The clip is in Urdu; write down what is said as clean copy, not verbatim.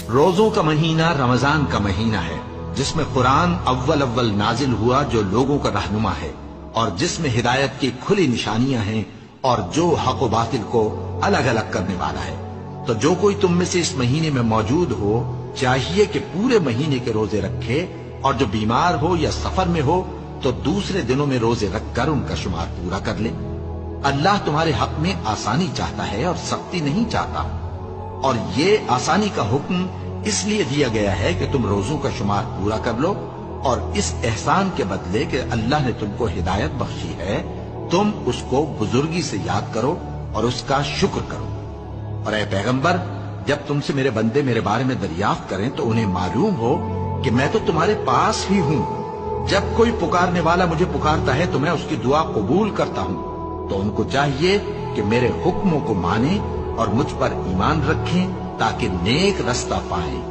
روزوں کا مہینہ رمضان کا مہینہ ہے جس میں قرآن اول اول نازل ہوا، جو لوگوں کا رہنما ہے اور جس میں ہدایت کی کھلی نشانیاں ہیں اور جو حق و باطل کو الگ الگ کرنے والا ہے۔ تو جو کوئی تم میں سے اس مہینے میں موجود ہو چاہیے کہ پورے مہینے کے روزے رکھے، اور جو بیمار ہو یا سفر میں ہو تو دوسرے دنوں میں روزے رکھ کر ان کا شمار پورا کر لے۔ اللہ تمہارے حق میں آسانی چاہتا ہے اور سختی نہیں چاہتا، اور یہ آسانی کا حکم اس لیے دیا گیا ہے کہ تم روزوں کا شمار پورا کر لو، اور اس احسان کے بدلے کہ اللہ نے تم کو ہدایت بخشی ہے تم اس کو بزرگی سے یاد کرو اور اس کا شکر کرو۔ اور اے پیغمبر، جب تم سے میرے بندے میرے بارے میں دریافت کریں تو انہیں معلوم ہو کہ میں تو تمہارے پاس ہی ہوں۔ جب کوئی پکارنے والا مجھے پکارتا ہے تو میں اس کی دعا قبول کرتا ہوں۔ تو ان کو چاہیے کہ میرے حکموں کو مانیں اور مجھ پر ایمان رکھیں تاکہ نیک رستہ پائیں۔